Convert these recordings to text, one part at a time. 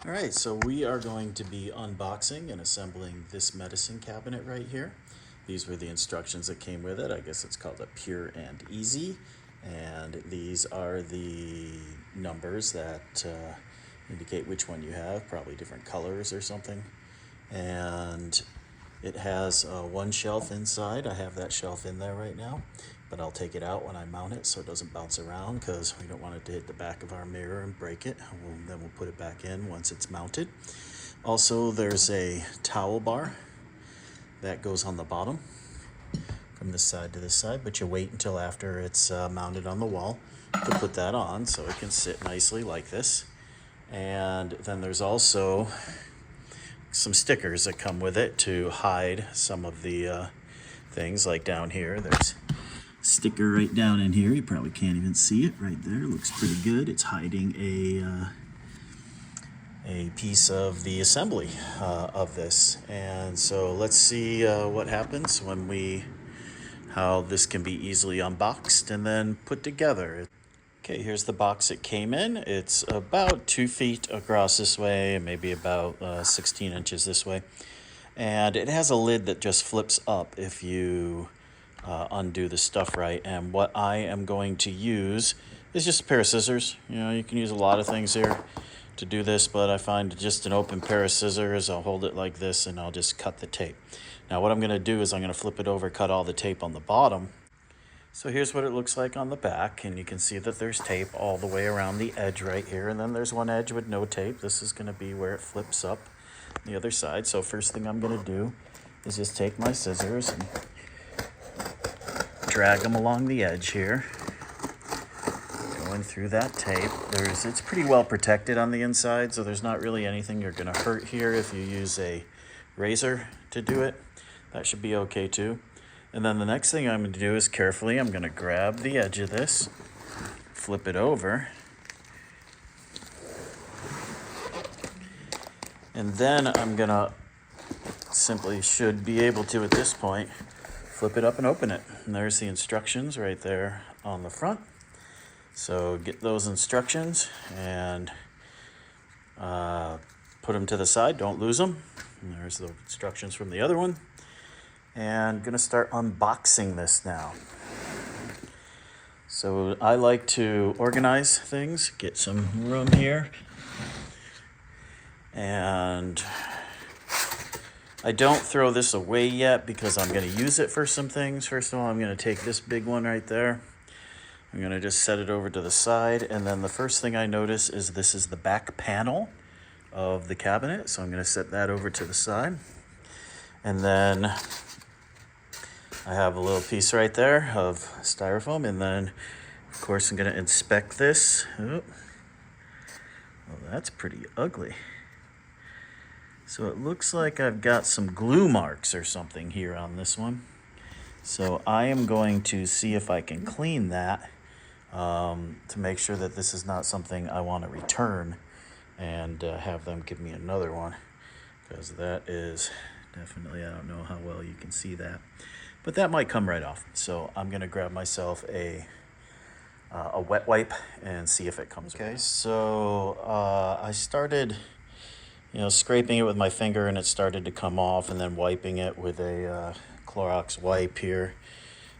All right, so we are going to be unboxing and assembling this medicine cabinet right here. These were the instructions that came with it. I guess it's called a Pure and Easy. And these are the numbers that indicate which one you have, probably different colors or something. And it has one shelf inside. I have that shelf in there right now, but I'll take it out when I mount it so it doesn't bounce around because we don't want it to hit the back of our mirror and break it. Then we'll put it back in once it's mounted. Also, there's a towel bar that goes on the bottom from this side to this side, but you wait until after it's mounted on the wall to put that on so it can sit nicely like this. And then there's also some stickers that come with it to hide some of the things, like down here. There's a sticker right down in here. You probably can't even see it right there. It looks pretty good. It's hiding a piece of the assembly of this. And so let's see what happens when how this can be easily unboxed and then put together. Okay, here's the box it came in. It's about 2 feet across this way and maybe about 16 inches this way. And it has a lid that just flips up if you undo the stuff right. And what I am going to use is just a pair of scissors. You know, you can use a lot of things here to do this, but I find just an open pair of scissors. I'll hold it like this and I'll just cut the tape. Now what I'm going to do is I'm going to flip it over, cut all the tape on the bottom. So here's what it looks like on the back, and you can see that there's tape all the way around the edge right here, and then there's one edge with no tape. This is going to be where it flips up the other side. So first thing I'm going to do is just take my scissors and drag them along the edge here, going through that tape. It's pretty well protected on the inside, so there's not really anything you're going to hurt here. If you use a razor to do it, that should be okay too. And then the next thing I'm going to do is carefully, I'm going to grab the edge of this, flip it over, and then I'm going to should be able to at this point, flip it up and open it. And there's the instructions right there on the front. So get those instructions and put them to the side, don't lose them. And there's the instructions from the other one. And I'm gonna start unboxing this now. So I like to organize things, get some room here. And I don't throw this away yet because I'm gonna use it for some things. First of all, I'm gonna take this big one right there. I'm gonna just set it over to the side. And then the first thing I notice is this is the back panel of the cabinet. So I'm gonna set that over to the side. And then I have a little piece right there of styrofoam, and then, of course, I'm going to inspect this. Oh, well, that's pretty ugly. So it looks like I've got some glue marks or something here on this one. So I am going to see if I can clean that to make sure that this is not something I want to return and have them give me another one, because that is definitely, I don't know how well you can see that, but that might come right off. So I'm going to grab myself a wet wipe and see if it comes. Okay, so I started, scraping it with my finger and it started to come off, and then wiping it with a Clorox wipe here.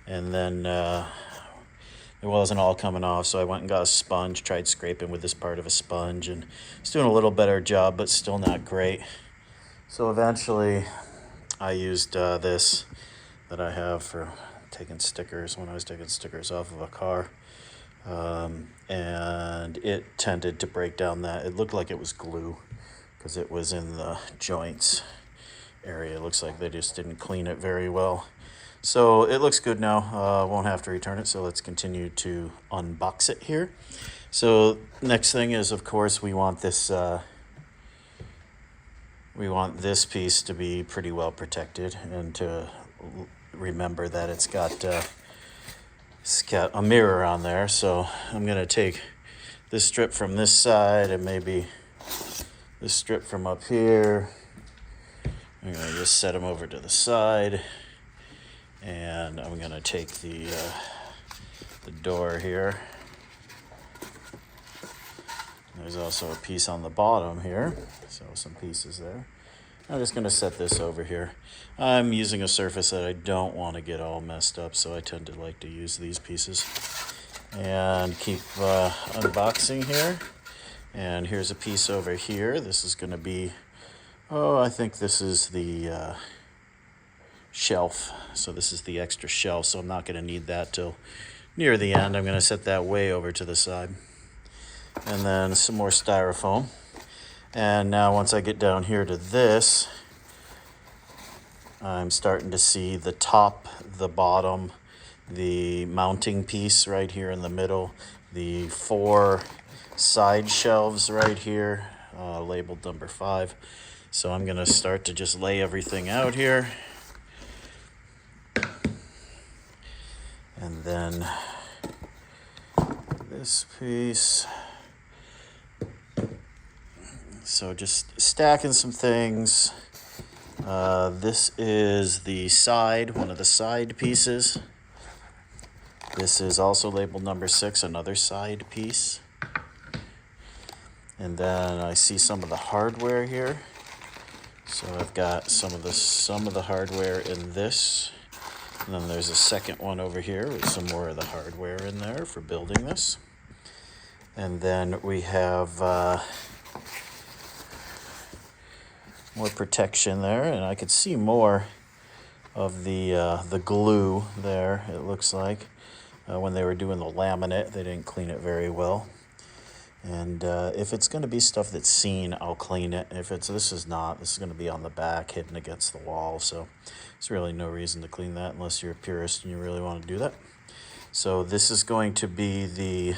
And then it wasn't all coming off, so I went and got a sponge, tried scraping with this part of a sponge, and it's doing a little better job, but still not great. So eventually I used this that I have for taking stickers when I was taking stickers off of a car. And it tended to break down that. It looked like it was glue because it was in the joints area. It looks like they just didn't clean it very well. So it looks good now. Won't have to return it. So let's continue to unbox it here. So next thing is, of course, we want this piece to be pretty well protected, and to remember that it's got a mirror on there. So I'm going to take this strip from this side and maybe this strip from up here. I'm going to just set them over to the side, and I'm going to take the door here, There's also a piece on the bottom here, so some pieces there. I'm just going to set this over here. I'm using a surface that I don't want to get all messed up, so I tend to like to use these pieces. And keep unboxing here. And here's a piece over here. This is going to be, I think this is the shelf. So this is the extra shelf, so I'm not going to need that till near the end. I'm going to set that way over to the side. And then some more styrofoam. And now once I get down here to this, I'm starting to see the top, the bottom, the mounting piece right here in the middle, the 4 side shelves right here, labeled number 5. So I'm going to start to just lay everything out here. And then this piece. So just stacking some things. This is the side, one of the side pieces. This is also labeled number 6, another side piece. And then I see some of the hardware here. So I've got some of the hardware in this. And then there's a second one over here with some more of the hardware in there for building this. And then we have more protection there, and I could see more of the glue there, it looks like. When they were doing the laminate, they didn't clean it very well. And if it's going to be stuff that's seen, I'll clean it. If this is not, this is going to be on the back, hidden against the wall. So there's really no reason to clean that unless you're a purist and you really want to do that. So this is going to be the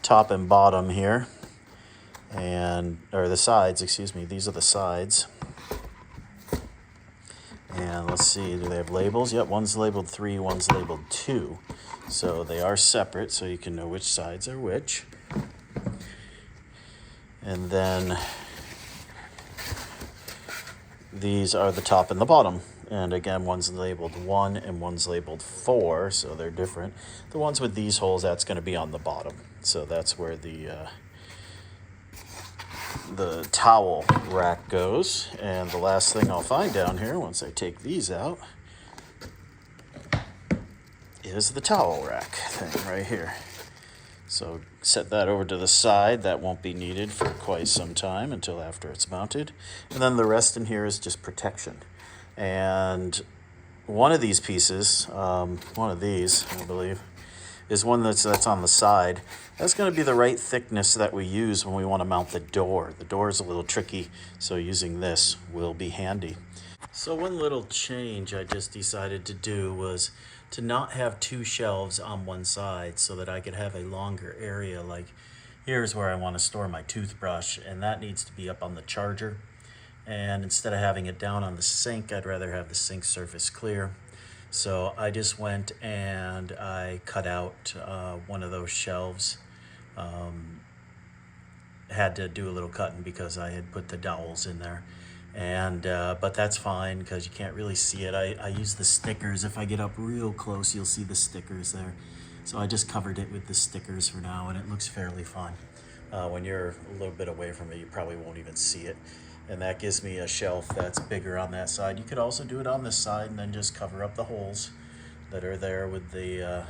top and bottom here. Or the sides, excuse me. These are the sides. And let's see, do they have labels? Yep, one's labeled 3, one's labeled 2. So they are separate, so you can know which sides are which. And then these are the top and the bottom. And again, one's labeled 1 and one's labeled 4, so they're different. The ones with these holes, that's going to be on the bottom. So that's where the towel rack goes. And the last thing I'll find down here once I take these out is the towel rack thing right here. So set that over to the side. That won't be needed for quite some time until after it's mounted. And then the rest in here is just protection. And one of these pieces, one of these, I believe, is one that's on the side. That's going to be the right thickness that we use when we want to mount the door. The door is a little tricky, so using this will be handy. So one little change I just decided to do was to not have 2 shelves on one side so that I could have a longer area. Like here's where I want to store my toothbrush, and that needs to be up on the charger. And instead of having it down on the sink, I'd rather have the sink surface clear. So I just went and I cut out one of those shelves. Had to do a little cutting because I had put the dowels in there. And but that's fine because you can't really see it. I use the stickers. If I get up real close, you'll see the stickers there. So I just covered it with the stickers for now, and it looks fairly fine. When you're a little bit away from it, you probably won't even see it. And that gives me a shelf that's bigger on that side. You could also do it on this side and then just cover up the holes that are there with the,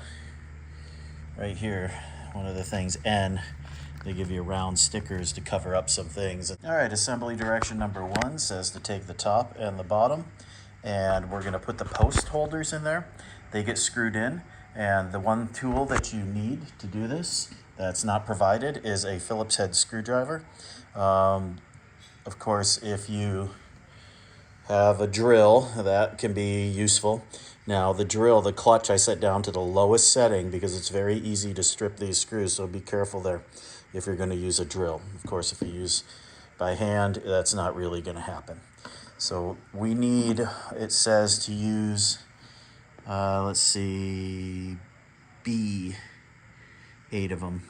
right here, one of the things, N. They give you round stickers to cover up some things. All right, assembly direction number 1 says to take the top and the bottom, and we're gonna put the post holders in there. They get screwed in, and the one tool that you need to do this that's not provided is a Phillips head screwdriver. Of course, if you have a drill, that can be useful. Now the drill, the clutch, I set down to the lowest setting because it's very easy to strip these screws, so be careful there if you're going to use a drill. Of course, if you use by hand, that's not really going to happen. So we need, it says to use, let's see, B, 8 of them.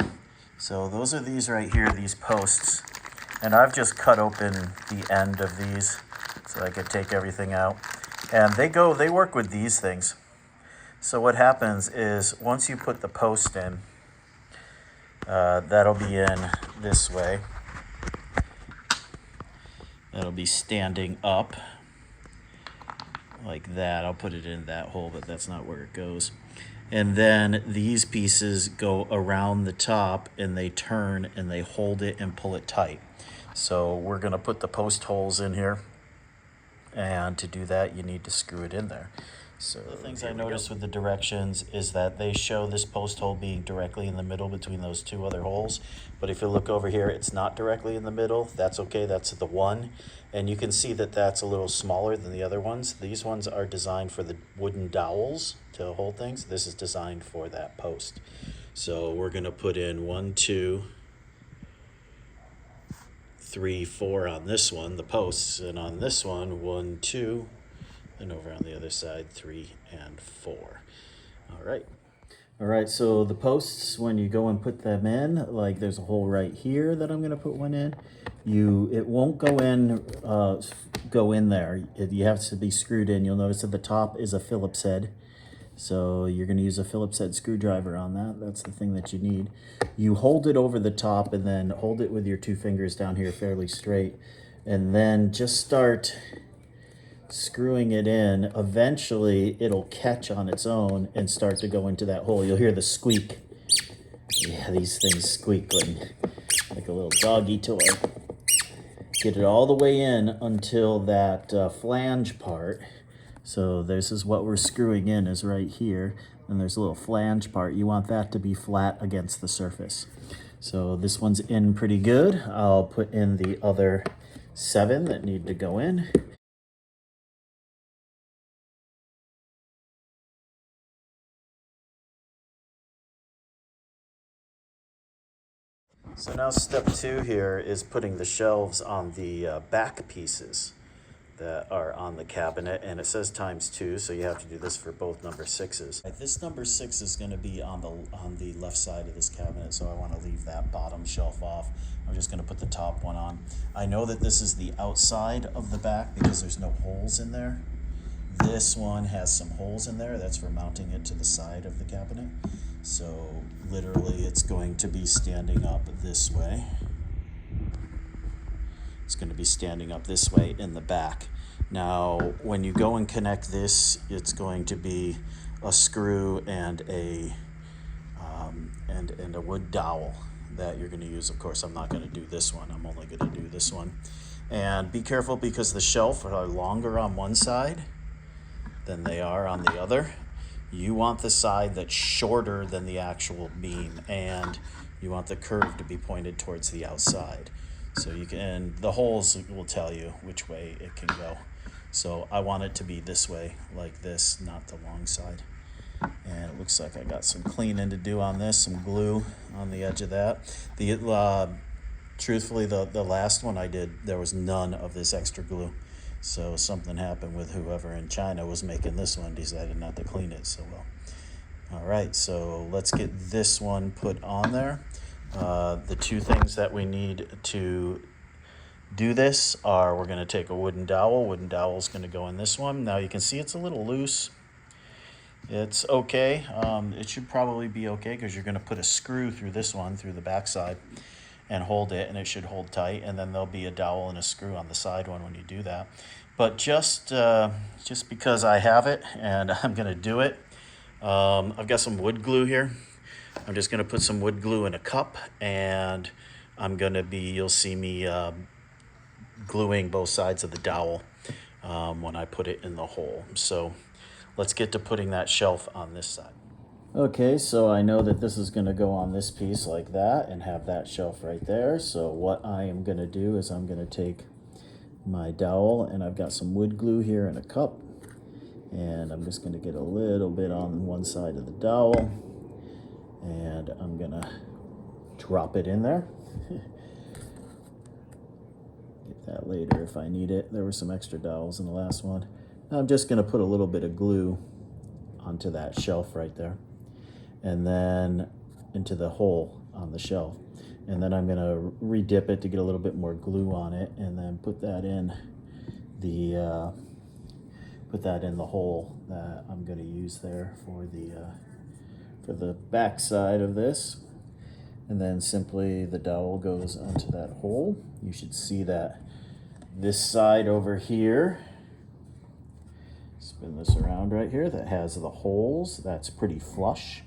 So those are these right here, these posts. And I've just cut open the end of these so I could take everything out. And they work with these things. So what happens is once you put the post in, that'll be in this way. That'll be standing up like that. I'll put it in that hole, but that's not where it goes. And then these pieces go around the top and they turn and they hold it and pull it tight. So we're gonna put the post holes in here. And to do that, you need to screw it in there. So the things I noticed with the directions is that they show this post hole being directly in the middle between those two other holes. But if you look over here, it's not directly in the middle. That's okay, that's the one. And you can see that that's a little smaller than the other ones. These ones are designed for the wooden dowels to hold things. This is designed for that post. So we're gonna put in 1, 2, 3, 4 on this one, the posts, and on this one, 1, 2, and over on the other side, 3 and 4. All right, so the posts, when you go and put them in, like there's a hole right here that I'm gonna put one in. It won't go in there. You have to be screwed in. You'll notice at the top is a Phillips head. So you're going to use a Phillips head screwdriver on that. That's the thing that you need. You hold it over the top and then hold it with your 2 fingers down here fairly straight. And then just start screwing it in. Eventually it'll catch on its own and start to go into that hole. You'll hear the squeak. Yeah, these things squeak like a little doggy toy. Get it all the way in until that flange part. So this is what we're screwing in, is right here. And there's a little flange part. You want that to be flat against the surface. So this one's in pretty good. I'll put in the other 7 that need to go in. So now step 2 here is putting the shelves on the back pieces that are on the cabinet, and it says ×2, so you have to do this for both number 6s. This number 6 is going to be on the left side of this cabinet, so I want to leave that bottom shelf off. I'm just going to put the top one on. I know that this is the outside of the back because there's no holes in there. This one has some holes in there. That's for mounting it to the side of the cabinet. So literally it's going to be standing up this way. It's going to be standing up this way in the back. Now, when you go and connect this, it's going to be a screw and a wood dowel that you're going to use. Of course, I'm not going to do this one. I'm only going to do this one. And be careful because the shelf are longer on one side than they are on the other. You want the side that's shorter than the actual beam, and you want the curve to be pointed towards the outside. So you can, and the holes will tell you which way it can go. So I want it to be this way, like this, not the long side. And it looks like I got some cleaning to do on this, some glue on the edge of that. Truthfully, the last one I did, there was none of this extra glue. So something happened with whoever in China was making this one, decided not to clean it so well. All right, so let's get this one put on there. The 2 things that we need to do this are, we're going to take a wooden dowel. Wooden dowel is going to go in this one. Now you can see it's a little loose. It's okay. It should probably be okay because you're going to put a screw through this one, through the back side, and hold it, and it should hold tight. And then there'll be a dowel and a screw on the side one when you do that. But just because I have it and I'm going to do it, I've got some wood glue here. I'm just going to put some wood glue in a cup, and you'll see me gluing both sides of the dowel when I put it in the hole. So let's get to putting that shelf on this side. Okay, so I know that this is going to go on this piece like that and have that shelf right there. So what I am going to do is I'm going to take my dowel, and I've got some wood glue here in a cup, and I'm just going to get a little bit on one side of the dowel, and I'm going to drop it in there. Get that later if I need it. There were some extra dowels in the last one. I'm just going to put a little bit of glue onto that shelf right there, and then into the hole on the shelf. And then I'm going to re-dip it to get a little bit more glue on it, and then put that in the hole that I'm going to use there for the back side of this. And then simply the dowel goes onto that hole. You should see that this side over here, spin this around right here, that has the holes, that's pretty flush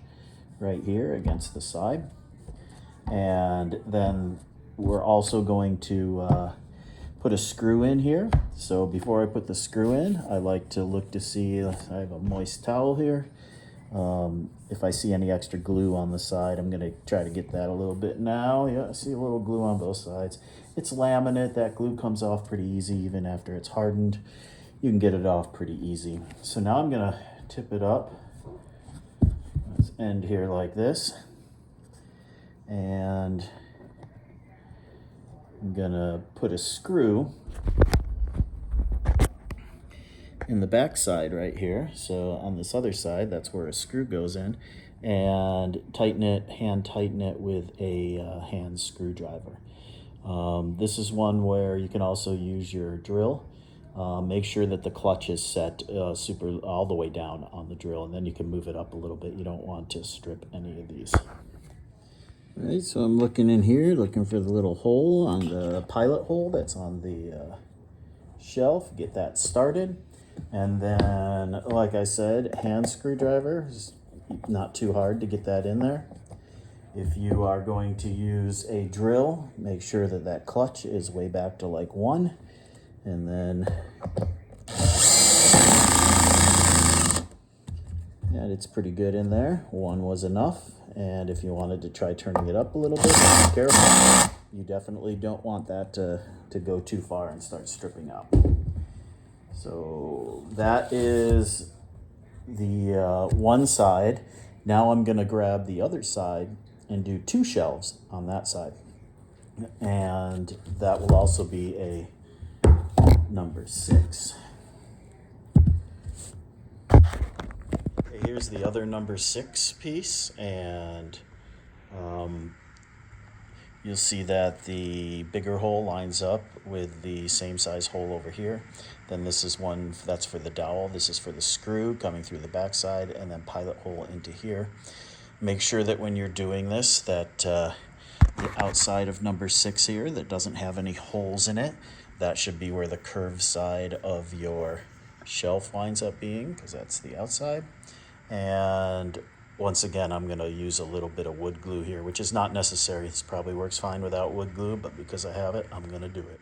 right here against the side. And then we're also going to put a screw in here. So before I put the screw in, I like to look to see, I have a moist towel here. If I see any extra glue on the side, I'm gonna try to get that a little bit now. Yeah, I see a little glue on both sides. It's laminate, that glue comes off pretty easy even after it's hardened. You can get it off pretty easy. So now I'm gonna tip it up, let's end here like this. And I'm gonna put a screw in the back side right here. So on this other side, that's where a screw goes in, and tighten it, hand tighten it with a hand screwdriver. This is one where you can also use your drill. Make sure that the clutch is set super all the way down on the drill, and then you can move it up a little bit. You don't want to strip any of these. All right, so I'm looking in here, looking for the little hole on the pilot hole that's on the shelf. Get that started. And then, like I said, hand screwdriver is not too hard to get that in there. If you are going to use a drill, make sure that that clutch is way back to like 1. And then, yeah, it's pretty good in there. 1 was enough. And if you wanted to try turning it up a little bit, be careful. You definitely don't want that to go too far and start stripping out. So that is the one side. Now I'm gonna grab the other side and do 2 shelves on that side. And that will also be a number 6. Okay, here's the other number 6 piece, and you'll see that the bigger hole lines up with the same size hole over here. Then this is one that's for the dowel. This is for the screw coming through the backside, and then pilot hole into here. Make sure that when you're doing this that the outside of number 6 here that doesn't have any holes in it, that should be where the curved side of your shelf winds up being, because that's the outside. And once again, I'm going to use a little bit of wood glue here, which is not necessary. This probably works fine without wood glue, but because I have it, I'm going to do it.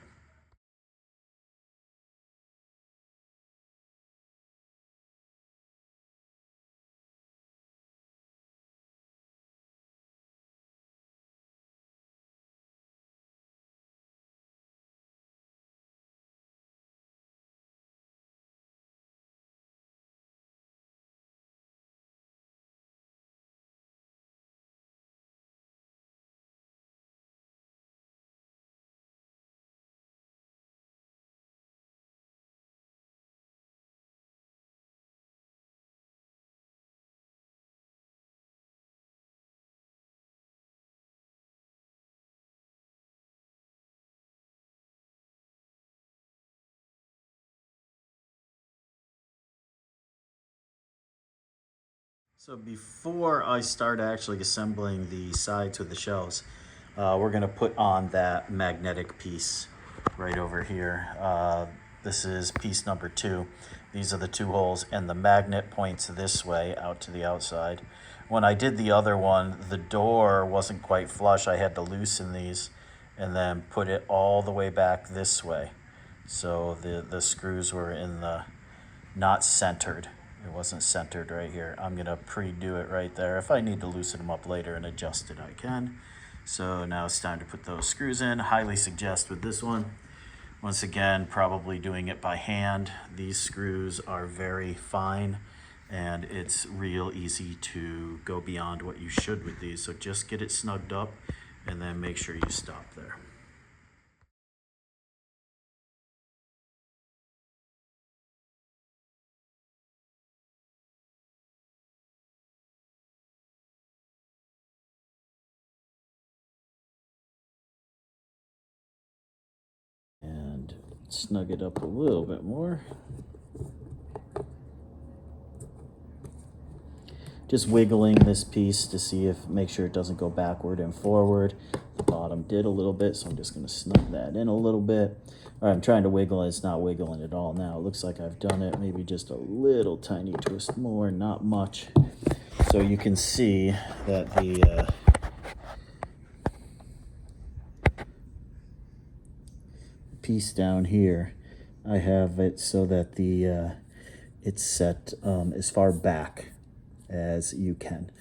So before I start actually assembling the sides with the shelves, we're going to put on that magnetic piece right over here. This is piece number 2. These are the 2 holes, and the magnet points this way out to the outside. When I did the other one, the door wasn't quite flush. I had to loosen these and then put it all the way back this way. So the screws were in the not centered. It wasn't centered right here. I'm gonna pre-do it right there. If I need to loosen them up later and adjust it, I can. So now it's time to put those screws in. Highly suggest with this one. Once again, probably doing it by hand. These screws are very fine, and it's real easy to go beyond what you should with these. So just get it snugged up and then make sure you stop there. And snug it up a little bit more. just wiggling this piece to see if, make sure it doesn't go backward and forward. The bottom did a little bit, so I'm just going to snug that in a little bit. All right, I'm trying to wiggle, it's not wiggling at all now. It looks like I've done it, maybe just a little tiny twist more, not much. So you can see that the piece down here, I have it so that the it's set as far back as you can.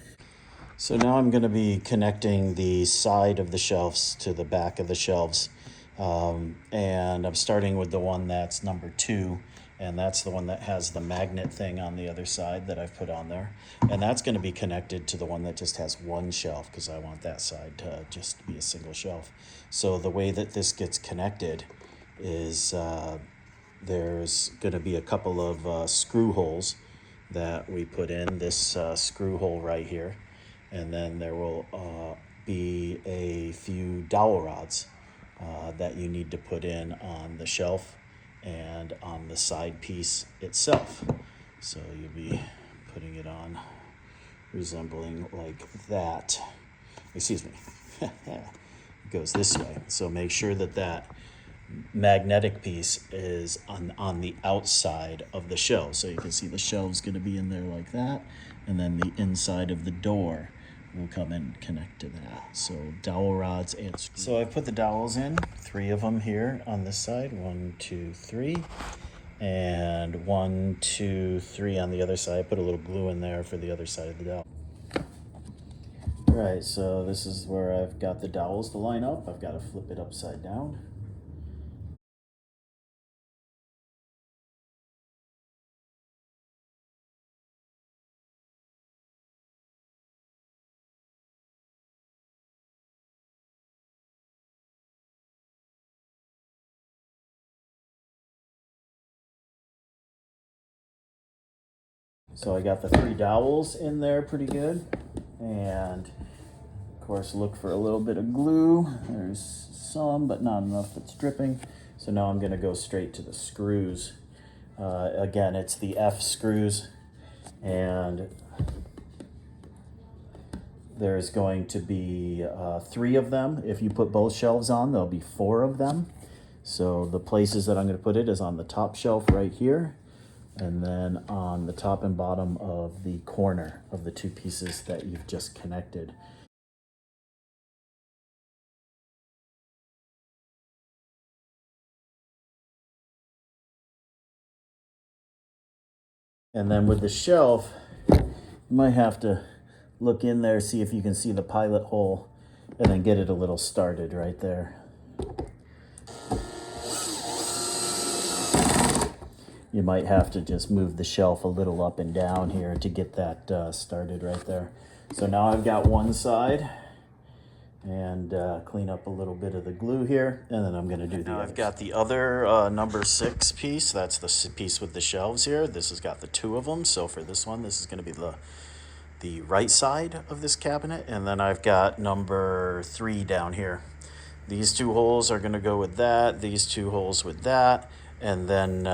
So now I'm going to be connecting the side of the shelves to the back of the shelves. And I'm starting with the one that's number 2, and that's the one that has the magnet thing on the other side that I've put on there. And that's going to be connected to the one that just has one shelf, because I want that side to just be a single shelf. So the way that this gets connected is there's going to be a couple of screw holes that we put in, this screw hole right here. And then there will be a few dowel rods that you need to put in on the shelf and on the side piece itself. So you'll be putting it on resembling like that. Excuse me. It goes this way. So make sure that that magnetic piece is on the outside of the shelf. So you can see the shelf's going to be in there like that, and then the inside of the door will come and connect to that. So dowel rods and screws. So I put the dowels in, 3 of them here on this side, 1, 2, 3, and 1, 2, 3 on the other side. I put a little glue in there for the other side of the dowel. All right, so this is where I've got the dowels to line up. I've got to flip it upside down. So I got the 3 dowels in there pretty good, and of course look for a little bit of glue. There's some, but not enough that's dripping. So now I'm going to go straight to the screws. Again, it's the F screws, and there's going to be 3 of them. If you put both shelves on, there'll be 4 of them. So the places that I'm going to put it is on the top shelf right here, and then on the top and bottom of the corner of the 2 pieces that you've just connected. And then with the shelf, you might have to look in there, see if you can see the pilot hole, and then get it a little started right there. You might have to just move the shelf a little up and down here to get that started right there. So now I've got one side, and clean up a little bit of the glue here, and then I'm going to do the other. I've got the other number 6 piece. That's the piece with the shelves here. This has got the 2 of them. So for this one, this is going to be the right side of this cabinet, and then I've got number 3 down here. These 2 holes are going to go with that. These 2 holes with that. And then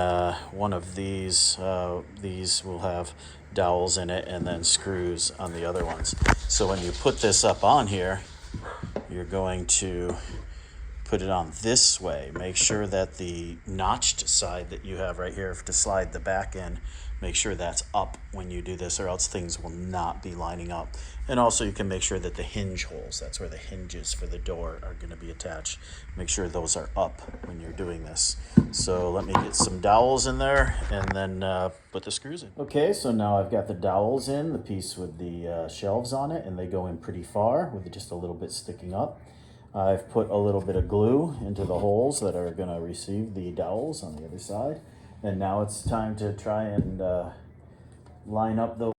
one of these will have dowels in it, and then screws on the other ones. So when you put this up on here, you're going to put it on this way. Make sure that the notched side that you have right here to slide the back in, make sure that's up when you do this, or else things will not be lining up. And also you can make sure that the hinge holes, that's where the hinges for the door are going to be attached, make sure those are up when you're doing this. So let me get some dowels in there, and then put the screws in. Okay, so now I've got the dowels in, the piece with the shelves on it, and they go in pretty far with just a little bit sticking up. I've put a little bit of glue into the holes that are going to receive the dowels on the other side. And now it's time to try and line up the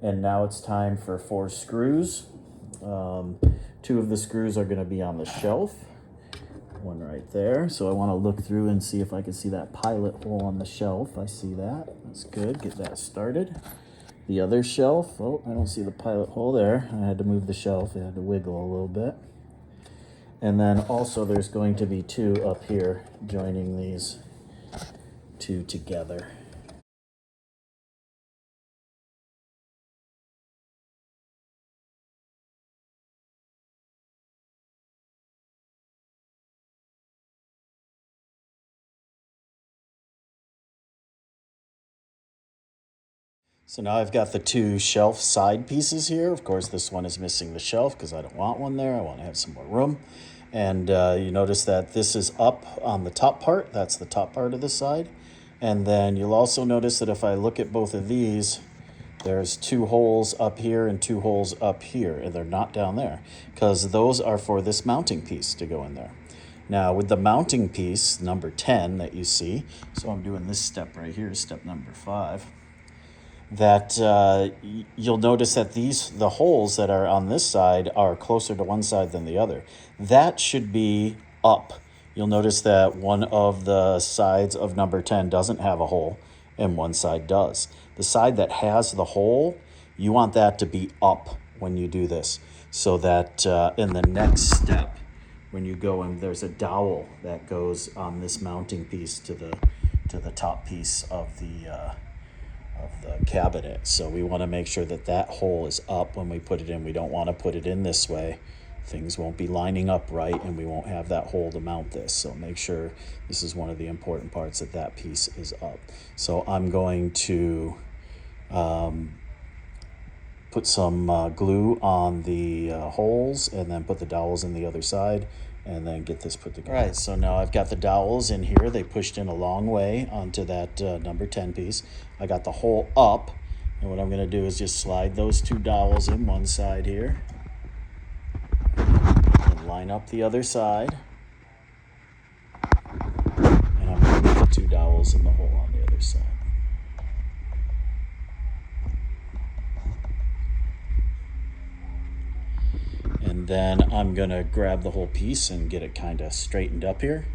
And now it's time for 4 screws. 2 of the screws are going to be on the shelf. One right there. So I want to look through and see if I can see that pilot hole on the shelf. I see that. That's good. Get that started. the other shelf. Oh, I don't see the pilot hole there. I had to move the shelf. It had to wiggle a little bit. And then also there's going to be two up here joining these two together. So now I've got the two shelf side pieces here. Of course, this one is missing the shelf because I don't want one there. I want to have some more room. And you notice that this is up on the top part. That's the top part of the side. And then you'll also notice that if I look at both of these, there's two holes up here and two holes up here, and they're not down there because those are for this mounting piece to go in there. Now with the mounting piece, number 10 that you see, so I'm doing this step right here, step number 5, that you'll notice that the holes that are on this side are closer to one side than the other. That should be up. You'll notice that one of the sides of number 10 doesn't have a hole and one side does. The side that has the hole, you want that to be up when you do this, so that in the next step, when you go and there's a dowel that goes on this mounting piece to the top piece of the cabinet. So we want to make sure that that hole is up when we put it in. We don't want to put it in this way. Things won't be lining up right and we won't have that hole to mount this. So make sure this is one of the important parts, that that piece is up. So I'm going to put some glue on the holes and then put the dowels in the other side and then get this put together. All right, so now I've got the dowels in here. They pushed in a long way onto that number 10 piece. I got the hole up, and what I'm gonna do is just slide those two dowels in one side here and line up the other side. And I'm gonna put the two dowels in the hole on the other side. And then I'm gonna grab the whole piece and get it kind of straightened up here.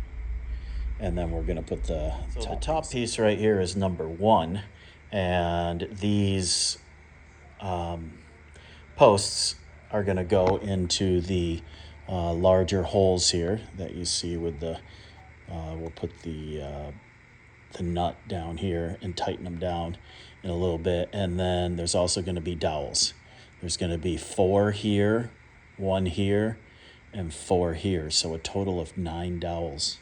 And then we're gonna put the top piece right here is number 1. And these posts are gonna go into the larger holes here that you see with the, we'll put the nut down here and tighten them down in a little bit. And then there's also gonna be dowels. There's gonna be 4 here, 1 here, and 4 here, so a total of 9 dowels.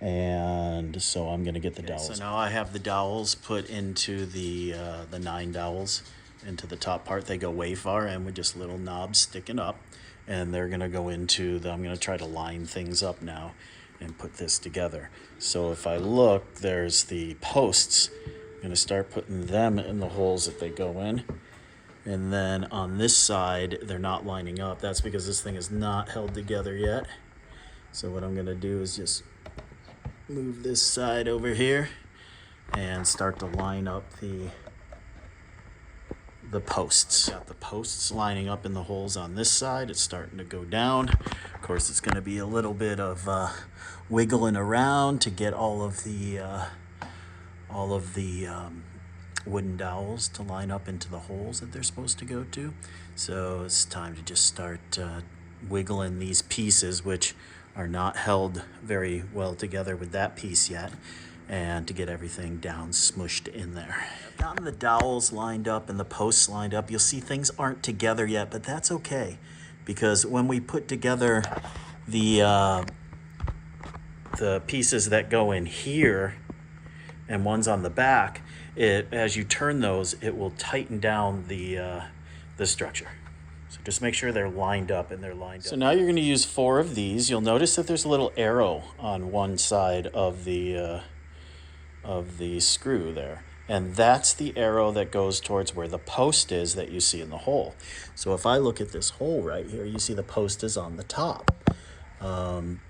And so I'm gonna get the dowels. So now I have the dowels put into the 9 dowels into the top part. They go way far and with just little knobs sticking up, and they're gonna go into I'm gonna try to line things up now and put this together. So if I look, there's the posts. I'm gonna start putting them in the holes that they go in. And then on this side, they're not lining up. That's because this thing is not held together yet. So what I'm gonna do is just move this side over here and start to line up the posts. Got the posts lining up in the holes on this side. It's starting to go down. Of course, it's gonna be a little bit of wiggling around to get all of the wooden dowels to line up into the holes that they're supposed to go to. So it's time to just start wiggling these pieces, which are not held very well together with that piece yet, and to get everything down smushed in there. I've gotten the dowels lined up and the posts lined up. You'll see things aren't together yet, but that's okay, because when we put together the pieces that go in here and ones on the back, as you turn those, it will tighten down the structure. So just make sure they're lined up and they're lined up. So now you're going to use 4 of these. You'll notice that there's a little arrow on one side of the screw there. And that's the arrow that goes towards where the post is that you see in the hole. So if I look at this hole right here, you see the post is on the top. And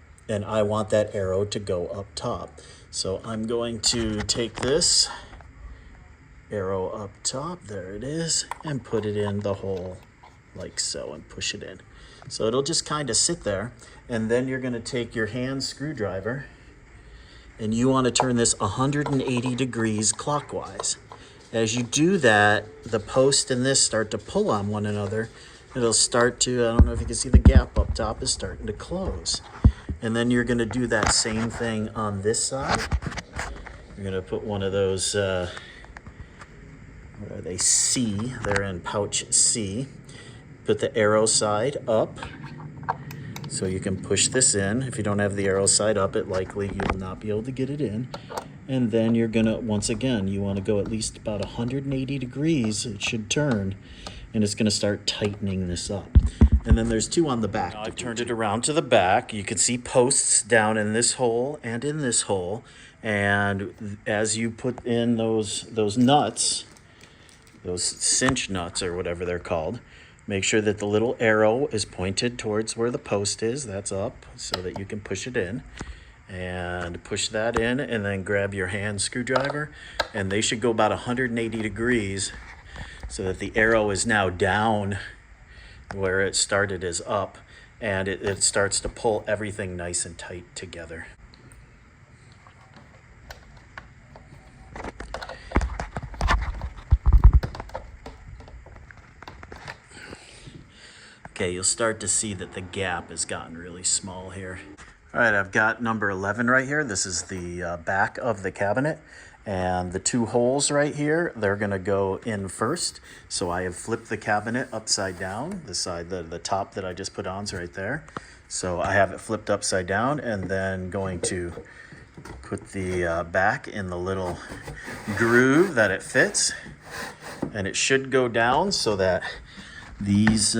I want that arrow to go up top. So I'm going to take this arrow up top, there it is, and put it in the hole like so and push it in. So it'll just kind of sit there, and then you're going to take your hand screwdriver and you want to turn this 180 degrees clockwise. As you do that, the post and this start to pull on one another. It'll start to, I don't know if you can see the gap up top is starting to close. And then you're gonna do that same thing on this side. You're gonna put one of those, what are they, C, they're in pouch C. Put the arrow side up, so you can push this in. If you don't have the arrow side up, it likely you will not be able to get it in. And then you're gonna, once again, you wanna go at least about 180 degrees, it should turn, and it's gonna start tightening this up. And then there's two on the back. Now I've turned it around to the back. You can see posts down in this hole and in this hole. And as you put in those nuts, those cinch nuts or whatever they're called, make sure that the little arrow is pointed towards where the post is. That's up, so that you can push it in. And push that in, and then grab your hand screwdriver, and they should go about 180 degrees so that the arrow is now down where it started is up, and it starts to pull everything nice and tight together. Okay, you'll start to see that the gap has gotten really small here. All right, I've got number 11 right here. This is the back of the cabinet. And the two holes right here, they're gonna go in first. So I have flipped the cabinet upside down. The side, the top that I just put on is right there. So I have it flipped upside down, and then going to put the back in the little groove that it fits. And it should go down so that these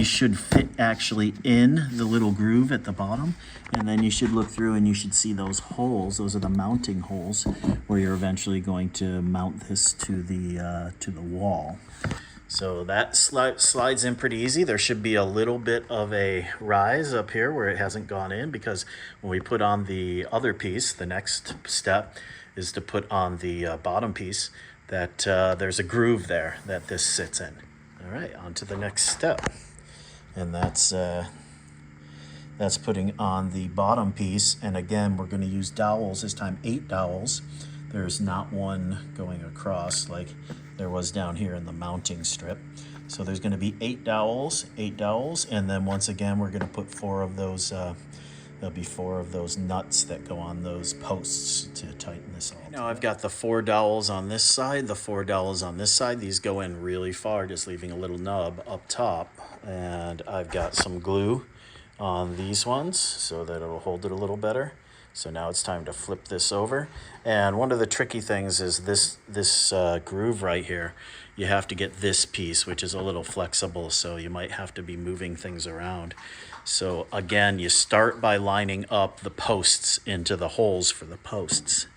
should fit actually in the little groove at the bottom. And then you should look through and you should see those holes. Those are the mounting holes where you're eventually going to mount this to the wall. So that slides in pretty easy. There should be a little bit of a rise up here where it hasn't gone in, because when we put on the other piece, the next step is to put on the bottom piece, that there's a groove there that this sits in. All right, on to the next step. And that's putting on the bottom piece. And again, we're going to use dowels, this time 8 dowels. There's not one going across like there was down here in the mounting strip. So there's going to be 8 dowels, and then once again, we're going to put 4 of those, there'll be 4 of those nuts that go on those posts to tighten this all. Now I've got the 4 dowels on this side, the 4 dowels on this side. These go in really far, just leaving a little nub up top. And I've got some glue on these ones so that it'll hold it a little better. So now it's time to flip this over. And one of the tricky things is this groove right here. You have to get this piece, which is a little flexible, so you might have to be moving things around. So again, you start by lining up the posts into the holes for the posts.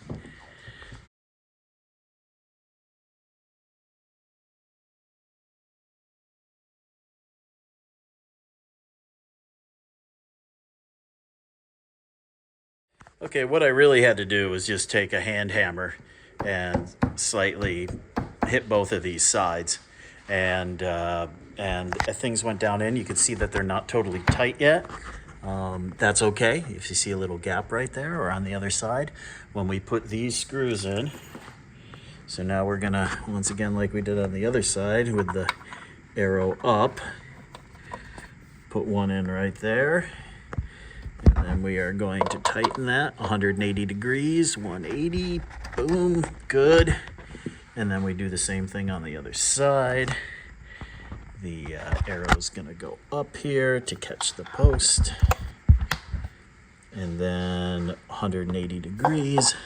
Okay, what I really had to do was just take a hand hammer and slightly hit both of these sides, and things went down in. You can see that they're not totally tight yet. That's okay if you see a little gap right there or on the other side. When we put these screws in, so now we're gonna, once again, like we did on the other side with the arrow up, put one in right there. And then we are going to tighten that 180 degrees, 180, boom, good. And then we do the same thing on the other side. The arrow is going to go up here to catch the post. And then 180 degrees.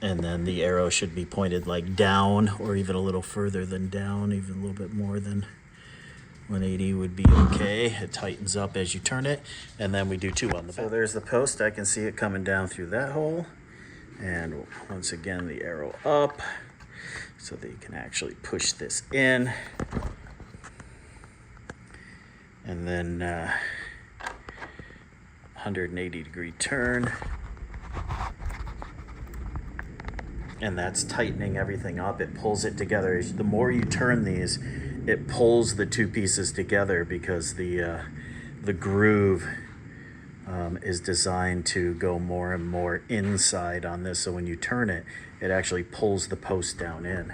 And then the arrow should be pointed like down, or even a little further than down, even a little bit more than 180 would be okay. It tightens up as you turn it, and then we do 2 on the back. So there's the post. I can see it coming down through that hole. And once again, the arrow up so that you can actually push this in. And then 180 degree turn. And that's tightening everything up. It pulls it together. The more you turn these, it pulls the 2 pieces together, because the groove is designed to go more and more inside on this. So when you turn it, it actually pulls the post down in.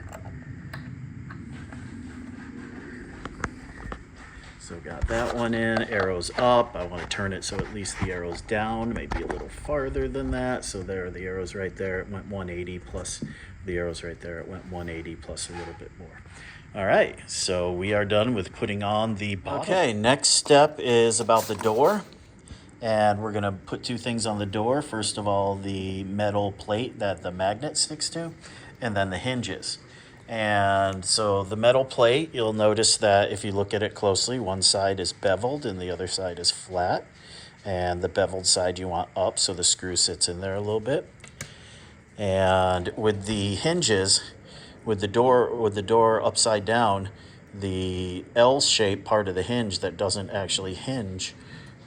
So got that one in, arrows up. I want to turn it so at least the arrow's down, maybe a little farther than that. So there are the arrows right there. It went 180 plus the arrows right there. It went 180 plus a little bit more. All right, so we are done with putting on the bottom. Okay, next step is about the door. And we're gonna put two things on the door. First of all, the metal plate that the magnet sticks to, and then the hinges. And so the metal plate, you'll notice that if you look at it closely, one side is beveled and the other side is flat. And the beveled side you want up so the screw sits in there a little bit. And with the hinges, with the door upside down, the L-shaped part of the hinge that doesn't actually hinge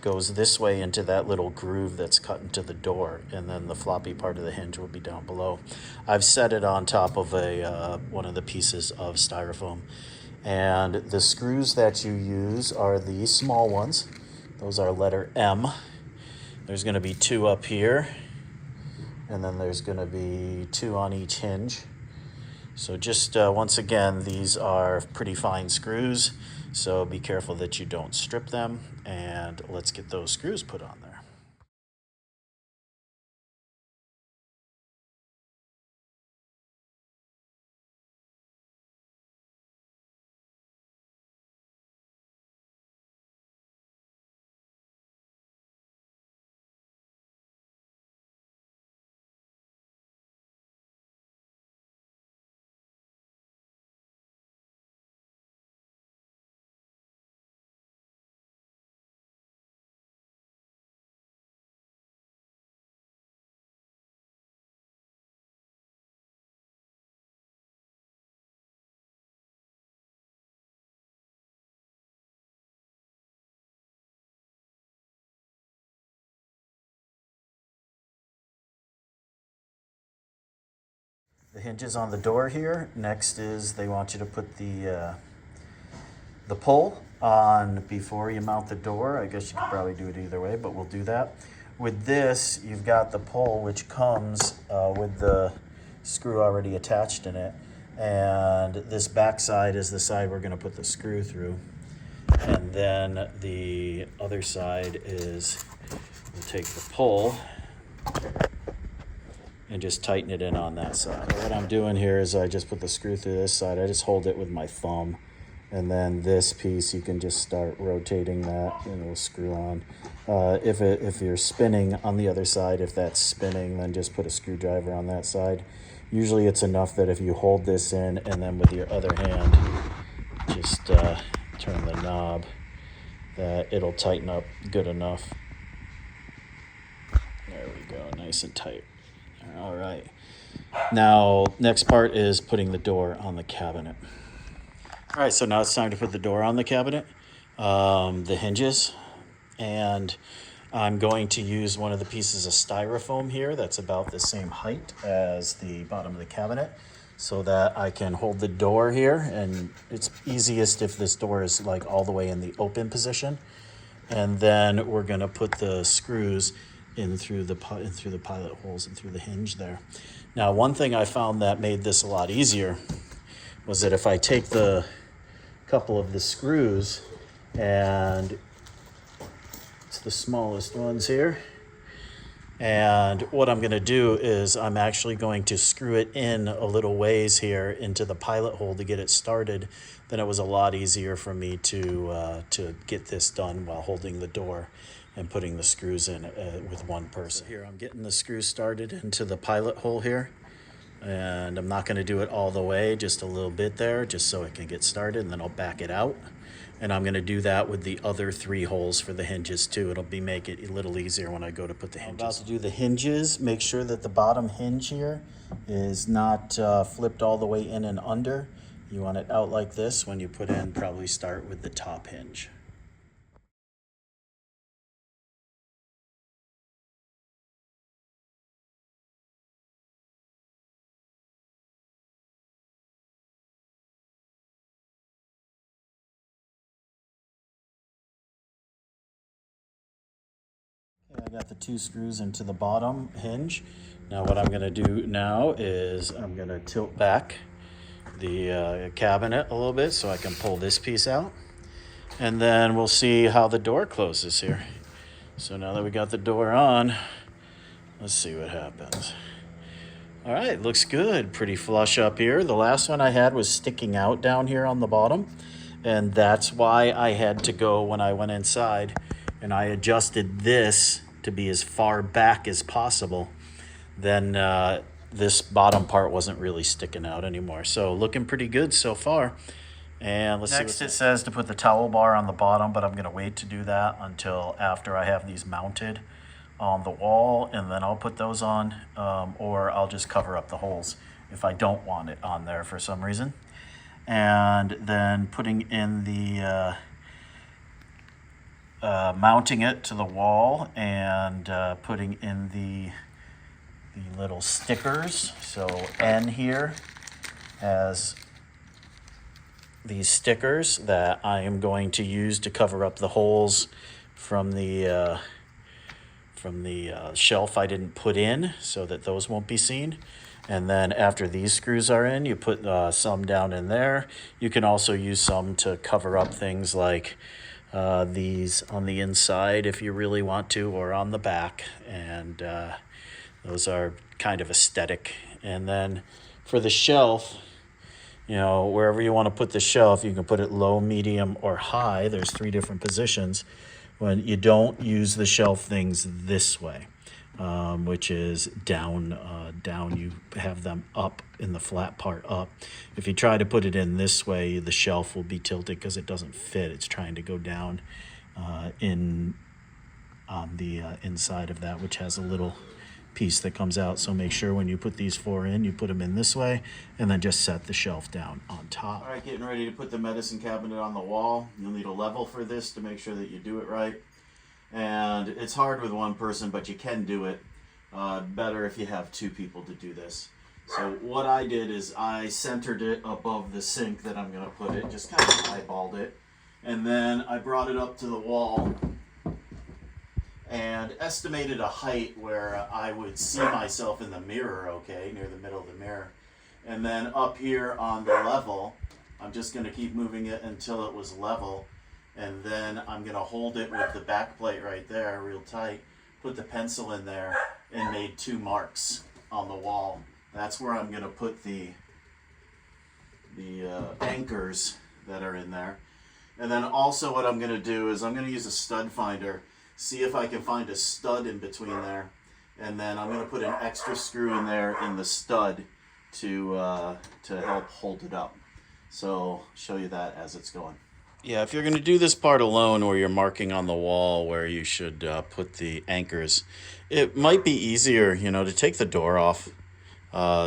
goes this way into that little groove that's cut into the door, and then the floppy part of the hinge will be down below. I've set it on top of one of the pieces of styrofoam, and the screws that you use are the small ones. Those are letter M. There's going to be 2 up here, and then there's going to be 2 on each hinge. So just once again, these are pretty fine screws, so be careful that you don't strip them, and let's get those screws put on there. The hinges on the door here. Next is they want you to put the pull on before you mount the door. I guess you could probably do it either way, but we'll do that. With this, you've got the pull, which comes with the screw already attached in it. And this back side is the side we're going to put the screw through. And then the other side is, we'll take the pull and just tighten it in on that side. What I'm doing here is I just put the screw through this side. I just hold it with my thumb. And then this piece, you can just start rotating that and it'll screw on. If you're spinning on the other side, if that's spinning, then just put a screwdriver on that side. Usually it's enough that if you hold this in and then with your other hand, just turn the knob, that it'll tighten up good enough. There we go, nice and tight. All right. Now, next part is putting the door on the cabinet. All right, so now it's time to put the door on the cabinet, the hinges, and I'm going to use one of the pieces of styrofoam here that's about the same height as the bottom of the cabinet so that I can hold the door here, and it's easiest if this door is like all the way in the open position. And then we're going to put the screws in through the pilot holes and through the hinge there. Now, one thing I found that made this a lot easier was that if I take the couple of the screws, and it's the smallest ones here, and what I'm going to do is I'm actually going to screw it in a little ways here into the pilot hole to get it started. Then it was a lot easier for me to get this done while holding the door and putting the screws in with one person. So here I'm getting the screws started into the pilot hole here. And I'm not going to do it all the way, just a little bit there, just so it can get started, and then I'll back it out. And I'm going to do that with the other 3 holes for the hinges too. It'll make it a little easier when I go to put the hinges. I'm about to do the hinges. Make sure that the bottom hinge here is not flipped all the way in and under. You want it out like this. When you put in, probably start with the top hinge. I got the 2 screws into the bottom hinge. Now what I'm going to do now is I'm going to tilt back the cabinet a little bit so I can pull this piece out. And then we'll see how the door closes here. So now that we got the door on, let's see what happens. All right, looks good. Pretty flush up here. The last one I had was sticking out down here on the bottom. And that's why I had to go when I went inside. And I adjusted this to be as far back as possible. Then this bottom part wasn't really sticking out anymore. So looking pretty good so far. And let's Next, it says to put the towel bar on the bottom, but I'm going to wait to do that until after I have these mounted on the wall, and then I'll put those on, or I'll just cover up the holes if I don't want it on there for some reason. And then putting in the mounting it to the wall and putting in the little stickers. So N here has these stickers that I am going to use to cover up the holes from the shelf I didn't put in, so that those won't be seen. And then after these screws are in, you put some down in there. You can also use some to cover up things like these on the inside if you really want to, or on the back. And those are kind of aesthetic. And then for the shelf, you know, wherever you want to put the shelf, you can put it low, medium, or high. There's 3 different positions. When you don't use the shelf things this way, which is down, you have them up in the flat part up. If you try to put it in this way, the shelf will be tilted because it doesn't fit. It's trying to go down on the inside of that, which has a little piece that comes out. So make sure when you put these 4 in, you put them in this way, and then just set the shelf down on top. All right, getting ready to put the medicine cabinet on the wall. You'll need a level for this to make sure that you do it right. And it's hard with one person, but you can do it. Better if you have 2 people to do this. So what I did is I centered it above the sink that I'm going to put it, just kind of eyeballed it. And then I brought it up to the wall and estimated a height where I would see myself in the mirror, okay, near the middle of the mirror. And then up here on the level, I'm just going to keep moving it until it was level. And then I'm going to hold it with the back plate right there real tight, put the pencil in there, and made 2 marks on the wall. That's where I'm going to put the anchors that are in there. And then also what I'm going to do is I'm going to use a stud finder, see if I can find a stud in between there. And then I'm going to put an extra screw in there in the stud to help hold it up. So I'll show you that as it's going. Yeah, if you're going to do this part alone where you're marking on the wall where you should put the anchors, it might be easier, you know, to take the door off,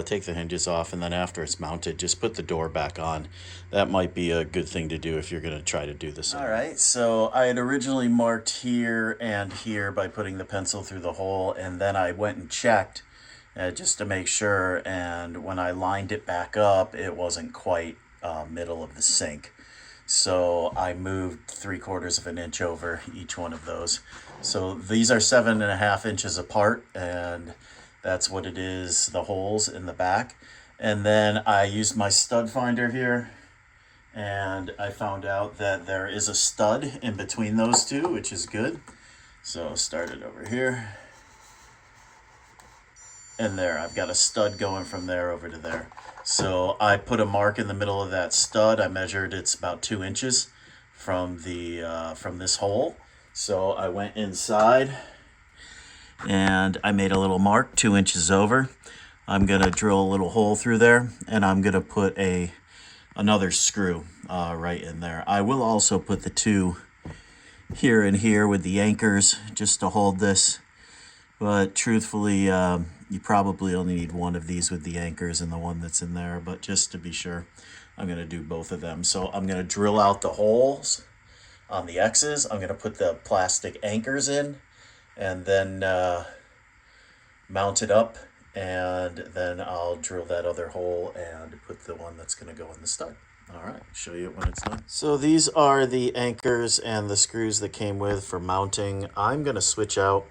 take the hinges off, and then after it's mounted, just put the door back on. That might be a good thing to do if you're going to try to do this. All right, so I had originally marked here and here by putting the pencil through the hole, and then I went and checked just to make sure, and when I lined it back up, it wasn't quite middle of the sink. So I moved 3/4 of an inch over each one of those. So these are 7.5 inches apart, and that's what it is, the holes in the back. And then I used my stud finder here, and I found out that there is a stud in between those 2, which is good. So I'll start it over here. And there, I've got a stud going from there over to there. So I put a mark in the middle of that stud. I measured it's about 2 inches from this hole. So I went inside and I made a little mark 2 inches over. I'm gonna drill a little hole through there, and I'm gonna put another screw right in there. I will also put the 2 here and here with the anchors just to hold this. But truthfully, you probably only need 1 of these with the anchors and the one that's in there. But just to be sure, I'm going to do both of them. So I'm going to drill out the holes on the X's. I'm going to put the plastic anchors in and then mount it up. And then I'll drill that other hole and put the one that's going to go in the stud. All right, show you it when it's done. So these are the anchors and the screws that came with for mounting. I'm going to switch out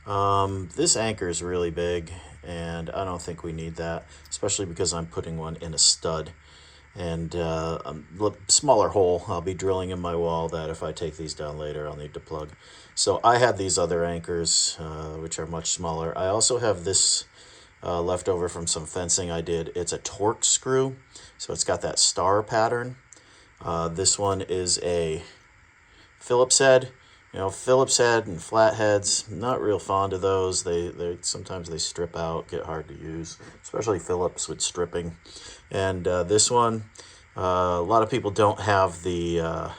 This anchor is really big, and I don't think we need that, especially because I'm putting one in a stud. And a smaller hole I'll be drilling in my wall that if I take these down later I'll need to plug. So I had these other anchors, which are much smaller. I also have this left over from some fencing I did. It's a Torque screw, so it's got that star pattern. This one is a Phillips head. You know, Phillips head and flatheads, not real fond of those. They sometimes they strip out, get hard to use, especially Phillips with stripping. And this one, a lot of people don't have the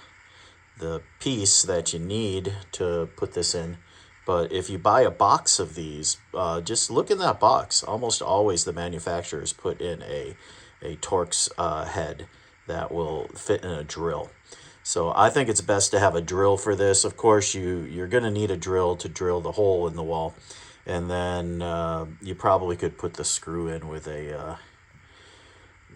piece that you need to put this in. But if you buy a box of these, just look in that box. Almost always the manufacturers put in a Torx head that will fit in a drill. So I think it's best to have a drill for this. Of course, you're going to need a drill to drill the hole in the wall. And then you probably could put the screw in with a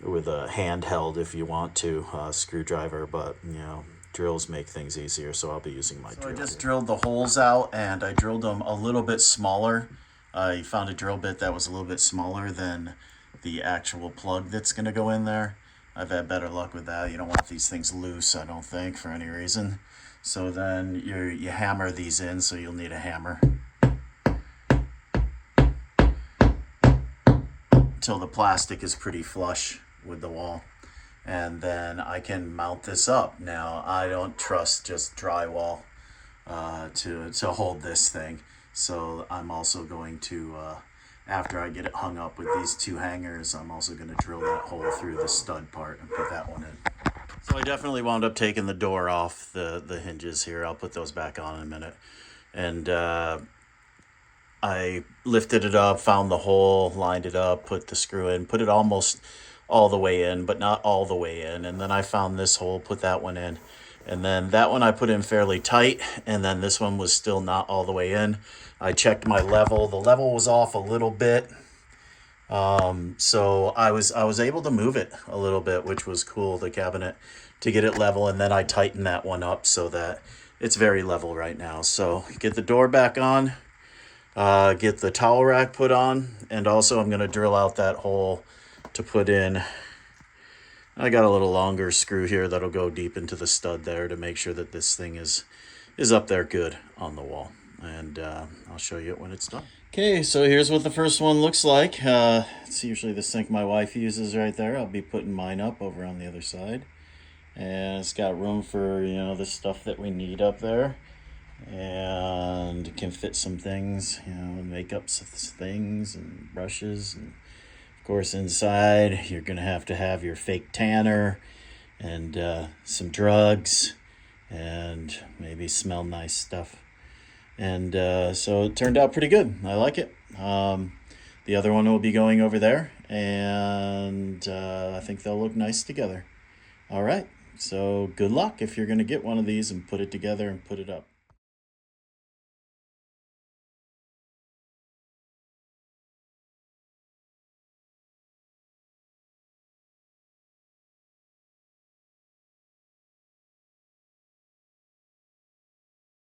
handheld if you want to, screwdriver. But, you know, drills make things easier, so I'll be using my drill. I just drilled the holes out, and I drilled them a little bit smaller. I found a drill bit that was a little bit smaller than the actual plug that's going to go in there. I've had better luck with that. You don't want these things loose, I don't think, for any reason. So then you hammer these in, so you'll need a hammer until the plastic is pretty flush with the wall. And then I can mount this up. Now, I don't trust just drywall to hold this thing. So I'm also going to, after I get it hung up with these two hangers, I'm also going to drill that hole through the stud part and put that one in. So I definitely wound up taking the door off the hinges here. I'll put those back on in a minute. And I lifted it up, found the hole, lined it up, put the screw in, put it almost all the way in, but not all the way in. And then I found this hole, put that one in. And then that one I put in fairly tight, and then this one was still not all the way in. I checked my level. The level was off a little bit. So I was able to move it a little bit, which was cool, the cabinet, to get it level. And then I tightened that one up so that it's very level right now. So get the door back on, get the towel rack put on, and also I'm going to drill out that hole to put in. I got a little longer screw here that'll go deep into the stud there to make sure that this thing is up there good on the wall. And I'll show you it when it's done. Okay, so here's what the first one looks like. It's usually the sink my wife uses right there. I'll be putting mine up over on the other side. And it's got room for, you know, the stuff that we need up there. And it can fit some things, you know, makeup things and brushes. And of course, inside, you're going to have your fake tanner and some drugs and maybe smell nice stuff. And so it turned out pretty good. I like it. The other one will be going over there, and I think they'll look nice together. All right, so good luck if you're going to get one of these and put it together and put it up.